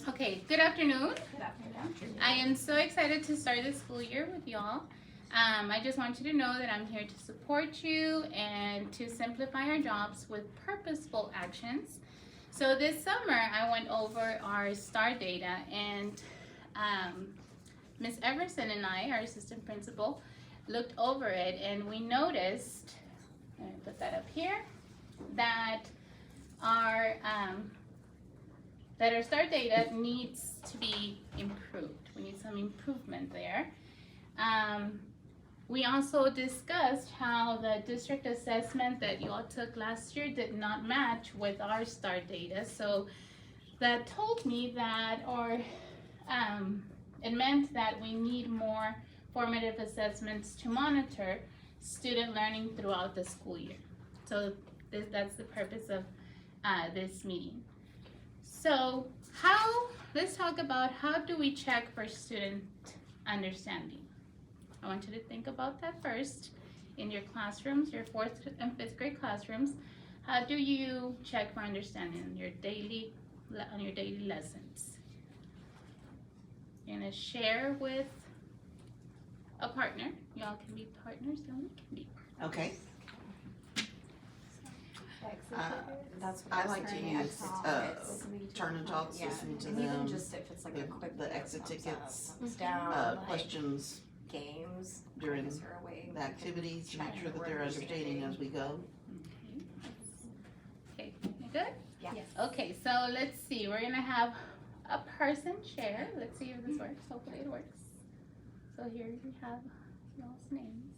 Okay, good afternoon. Good afternoon. I am so excited to start the school year with y'all. I just want you to know that I'm here to support you and to simplify our jobs with purposeful actions. So this summer, I went over our STAR data, and Ms. Everson and I, our assistant principal, looked over it, and we noticed, let me put that up here, that our STAR data needs to be improved. We need some improvement there. We also discussed how the district assessment that you all took last year did not match with our STAR data. So that told me that, or it meant that we need more formative assessments to monitor student learning throughout the school year. So that's the purpose of this meeting. So let's talk about how do we check for student understanding. I want you to think about that first in your classrooms, your 4th and 5th grade classrooms. How do you check for understanding on your daily lessons? You're gonna share with a partner. Y'all can be partners, y'all can be. Okay. That's what I like to use Turn and Talks, Yeah, listening to and even them, just if it's like a quick the video exit thumbs up, tickets, thumbs down, like questions games during is there a way the activities to make sure that they're understanding as we go. Okay, you good? Yes. Okay, so let's see. We're gonna have a person share. Let's see if this works. Hopefully it works. So here we have y'all's names.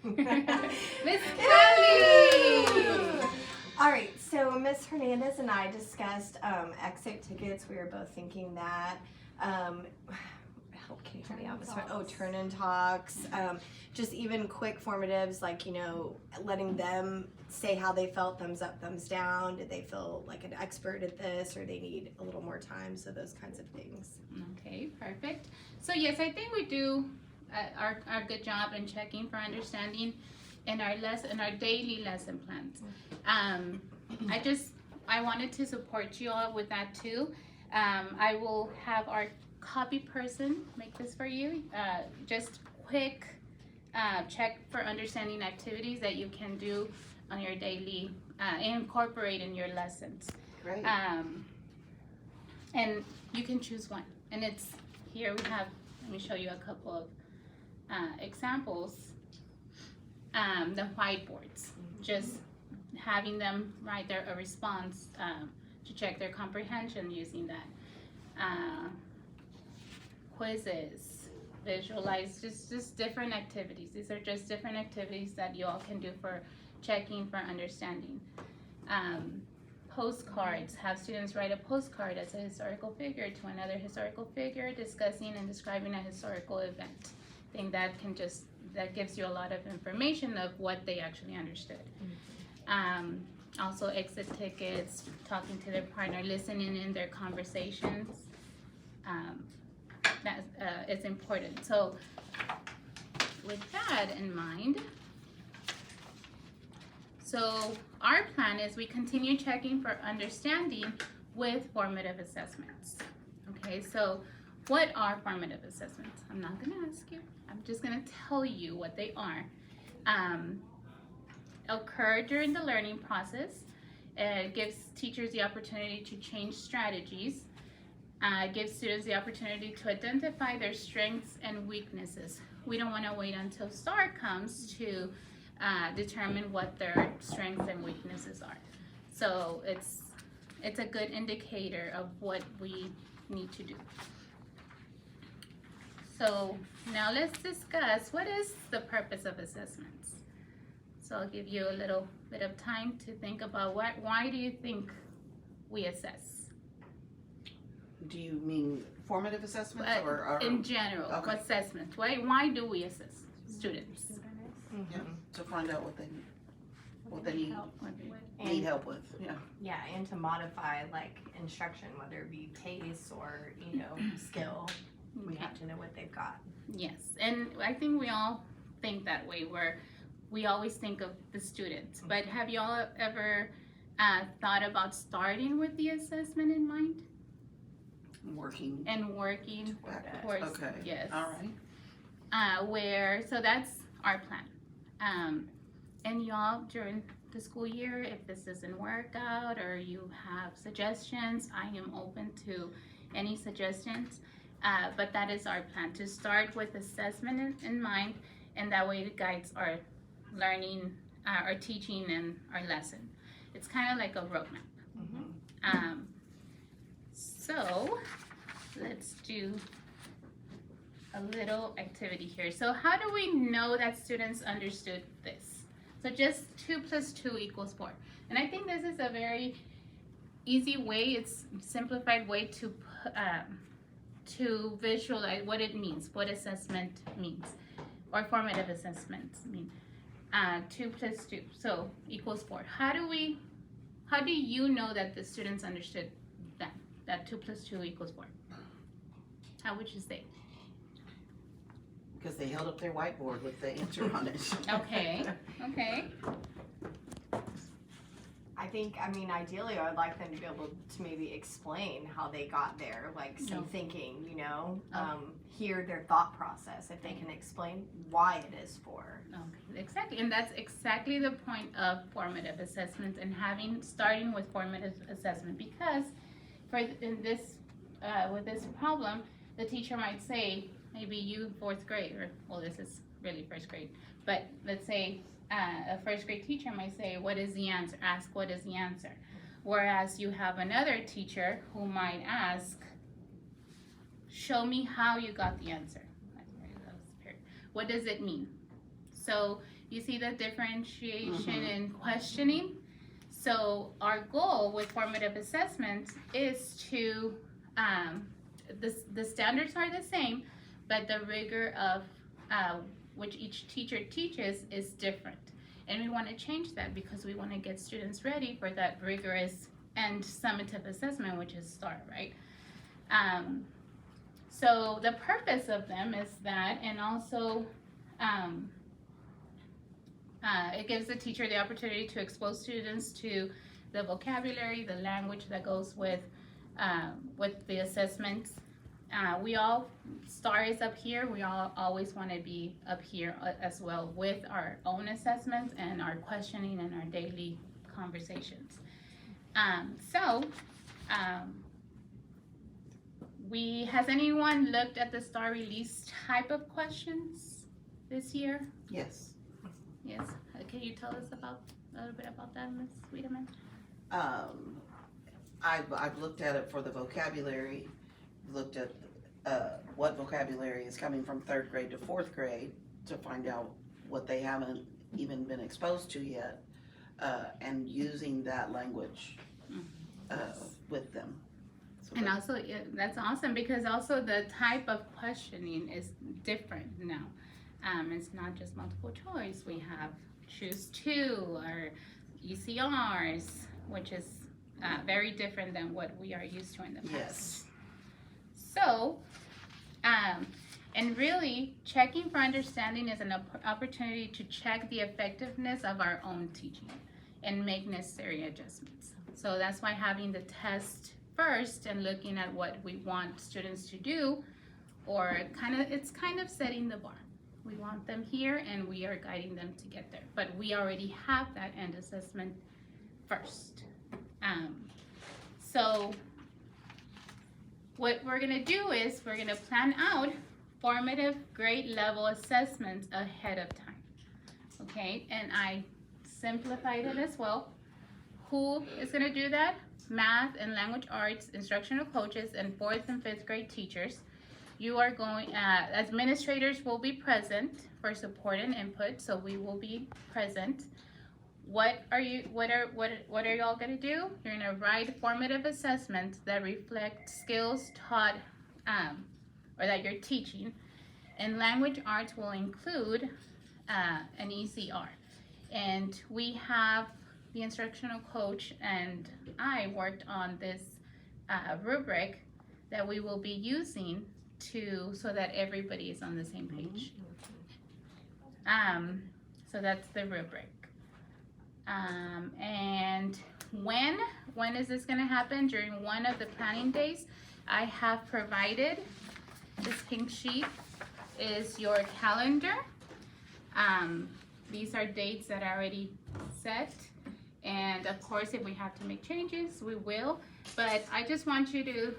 Miss Kelly! All right, so Miss Hernandez and I discussed exit tickets. We were both thinking that. Help, can you help me out? Miss turn and talks. Just even quick formatives, like, letting them say how they felt, thumbs up, thumbs down. Did they feel like an expert at this, or they need a little more time? So those kinds of things. Okay, perfect. So yes, I think we do our good job in checking for understanding in our daily lesson plans. I wanted to support you all with that too. I will have our copy person make this for you. Just quick check for understanding activities that you can do on your daily, incorporate in your lessons. Great. And you can choose one. And it's here we have, let me show you a couple of examples. The whiteboards, just having them write a response to check their comprehension using that. Quizzes, visualize, just different activities. These are just different activities that you all can do for checking for understanding. Postcards, have students write a postcard as a historical figure to another historical figure discussing and describing a historical event. I think that gives you a lot of information of what they actually understood. Also exit tickets, talking to their partner, listening in their conversations. That is important. So with that in mind, so our plan is we continue checking for understanding with formative assessments. Okay, so what are formative assessments? I'm not gonna ask you, I'm just gonna tell you what they are. Occur during the learning process. It gives teachers the opportunity to change strategies. Gives students the opportunity to identify their strengths and weaknesses. We don't want to wait until STAR comes to determine what their strengths and weaknesses are. So it's a good indicator of what we need to do. So now let's discuss what is the purpose of assessments. So I'll give you a little bit of time to think about why do you think we assess? Do you mean formative assessments or in general, okay. assessments? Why do we assess students? Yeah, to find out what they need And help with. Yeah. yeah, and to modify like instruction, whether it be pace or skill. We Okay. have to know what they've got. Yes, and I think we all think that way where we always think of the students. But have y'all ever thought about starting with the assessment in mind Working and working backwards. towards, Okay. yes. All right. So that's our plan. And y'all, during the school year, if this doesn't work out or you have suggestions, I am open to any suggestions. But that is our plan, to start with assessment in mind, and that way it guides our learning, our teaching, and our lesson. It's kind of like a roadmap. So let's do a little activity here. So how do we know that students understood this? So just 2 + 2 = 4. And I think this is a very easy way, it's a simplified way to visualize what it means, what assessment means, or formative assessments mean. 2 + 2, so = 4. How do you know that the students understood that 2 + 2 = 4? How would you say? Because they held up their whiteboard with the answer on it. Okay. I mean, ideally, I would like them to be able to maybe explain how they got there, like some No. thinking, hear their thought process, if they can explain why it is 4. Okay, exactly, and that's exactly the point of formative assessment and starting with formative assessment, because with this problem, the teacher might say, maybe you 4th grade, or well, this is really 1st grade, but let's say a 1st grade teacher might say, what is the answer? Ask, what is the answer? Whereas you have another teacher who might ask, show me how you got the answer. What does it mean? So you see the differentiation in questioning. So our goal with formative assessment is to, the standards are the same, but the rigor of which each teacher teaches is different. And we want to change that because we want to get students ready for that rigorous and summative assessment, which is STAR, right? So the purpose of them is that, and also it gives the teacher the opportunity to expose students to the vocabulary, the language that goes with the assessments. STAR is up here. We all always want to be up here as well with our own assessments and our questioning and our daily conversations. Has anyone looked at the STAR release type of questions this year? Yes. Yes. Can you tell us a little bit about that, Ms. Wiedemann? I've looked at it for the vocabulary, looked at what vocabulary is coming from 3rd grade to 4th grade to find out what they haven't even been exposed to yet, and using that language with them. So And also, that's awesome, because also the type of questioning is different now. It's not just multiple choice. We have choose 2 or ECRs, which is very different than what we are used to in the past. Yes. So, and really, checking for understanding is an opportunity to check the effectiveness of our own teaching and make necessary adjustments. So that's why having the test first and looking at what we want students to do, or it's kind of setting the bar. We want them here and we are guiding them to get there. But we already have that end assessment first. So what we're gonna do is we're gonna plan out formative grade level assessments ahead of time. Okay, and I simplified it as well. Who is gonna do that? Math and language arts instructional coaches and 4th and 5th grade teachers. You are going, administrators will be present for support and input, so we will be present. What are y'all gonna do? You're gonna write formative assessments that reflect skills taught, or that you're teaching. And language arts will include an ECR. And we have the instructional coach and I worked on this rubric that we will be using so that everybody is on the same page. So that's the rubric. And when is this gonna happen? During one of the planning days. I have provided this pink sheet is your calendar. These are dates that are already set. And of course, if we have to make changes, we will. But I just want you to,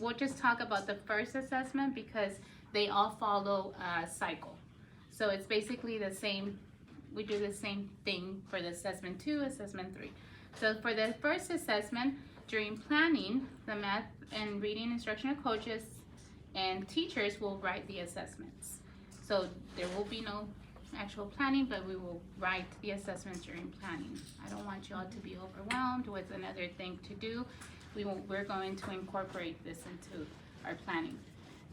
we'll just talk about the first assessment because they all follow a cycle. So it's basically the same, we do the same thing for the assessment 2, assessment 3. So for the first assessment, during planning, the math and reading instructional coaches and teachers will write the assessments. So there will be no actual planning, but we will write the assessments during planning. I don't want you all to be overwhelmed with another thing to do. We're going to incorporate this into our planning.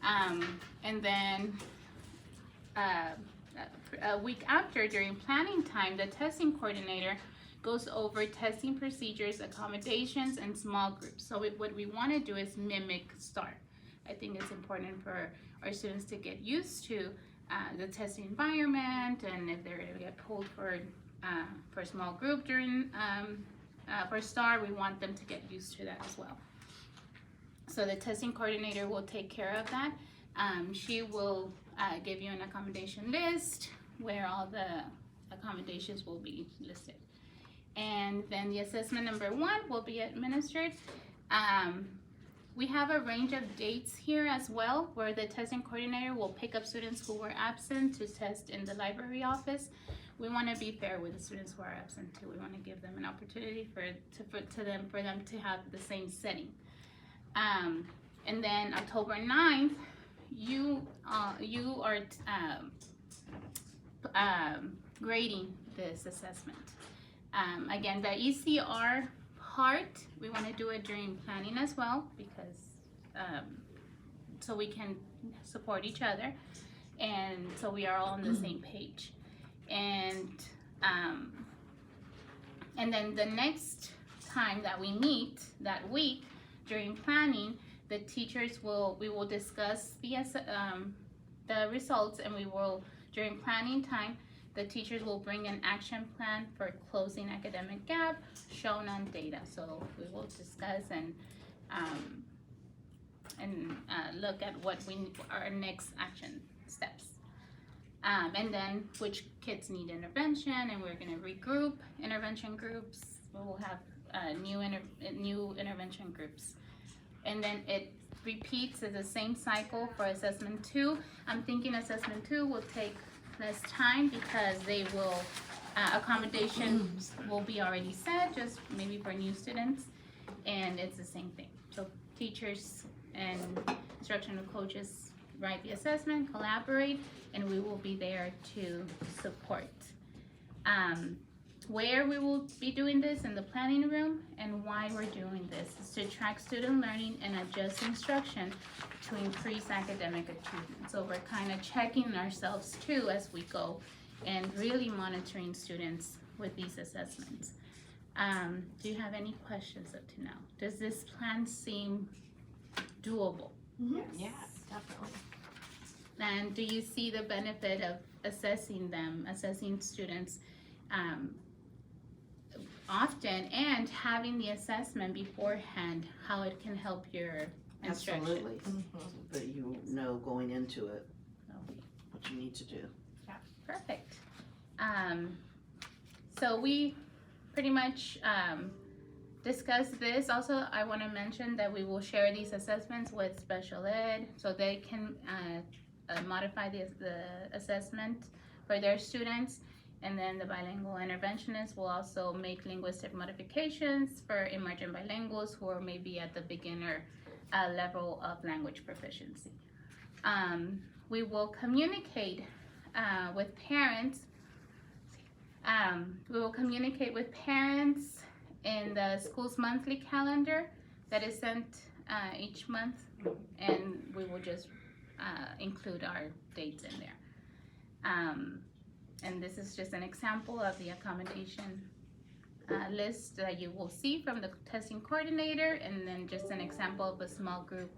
And then a week after, during planning time, the testing coordinator goes over testing procedures, accommodations, and small groups. So what we want to do is mimic STAR. I think it's important for our students to get used to the testing environment, and if they're going to get pulled for a small group during for STAR, we want them to get used to that as well. So the testing coordinator will take care of that. She will give you an accommodation list where all the accommodations will be listed. And then the assessment number 1 will be administered. We have a range of dates here as well, where the testing coordinator will pick up students who were absent to test in the library office. We want to be fair with the students who are absent too. We want to give them an opportunity for them to have the same setting. And then October 9th, you are grading this assessment. Again, the ECR part, we want to do it during planning as well, because so we can support each other, and so we are all on the same page. And then the next time that we meet that week during planning, the teachers we will discuss the results, and we will, during planning time, the teachers will bring an action plan for closing academic gap shown on data. So we will discuss and look at what our next action steps. And then which kids need intervention, and we're gonna regroup intervention groups. We will have new intervention groups. And then it repeats as the same cycle for assessment 2. I'm thinking assessment 2 will take less time because they will accommodations will be already set, just maybe for new students, and it's the same thing. So teachers and instructional coaches write the assessment, collaborate, and we will be there to support. Where we will be doing this in the planning room, and why we're doing this is to track student learning and adjust instruction to increase academic achievement. So we're kind of checking ourselves too as we go and really monitoring students with these assessments. Do you have any questions up to now? Does this plan seem doable? Yes, definitely. And do you see the benefit of assessing students often, and having the assessment beforehand, how it can help your instruction? Absolutely. But you know going into it what you need to do. Yeah, perfect. So we pretty much discussed this. Also, I want to mention that we will share these assessments with special ed so they can modify the assessment for their students. And then the bilingual interventionists will also make linguistic modifications for emergent bilinguals who are maybe at the beginner level of language proficiency. We will communicate with parents. We will communicate with parents in the school's monthly calendar that is sent each month, and we will just include our dates in there. And this is just an example of the accommodation list that you will see from the testing coordinator, and then just an example of a small group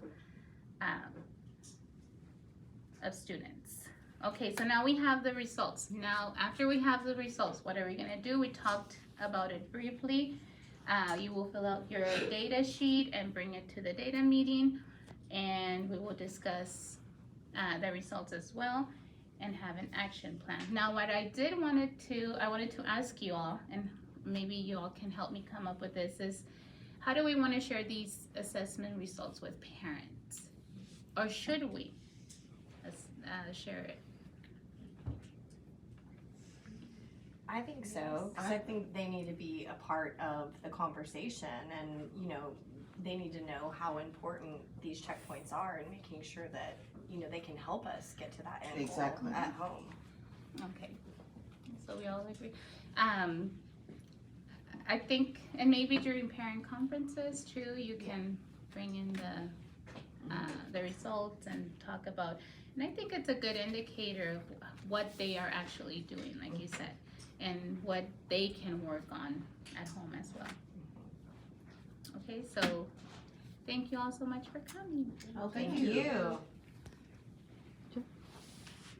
of students Okay, so now we have the results. Now, after we have the results, what are we gonna do? We talked about it briefly. You will fill out your data sheet and bring it to the data meeting, and we will discuss the results as well and have an action plan. Now, what I wanted to ask you all, and maybe you all can help me come up with this, is how do we want to share these assessment results with parents? Or should we share it? I think so, because I think they need to be a part of the conversation, and, you know, they need to know how important these checkpoints are and making sure that, you know, they can help us get to that end goal Exactly. at home. Okay, so we all agree. I think, and maybe during parent conferences too, you can bring in the results and talk about, and I think it's a good indicator of what they are actually doing, like you said, and what they can work on at home as well. Okay, so thank you all so much for coming. Oh, Thank you.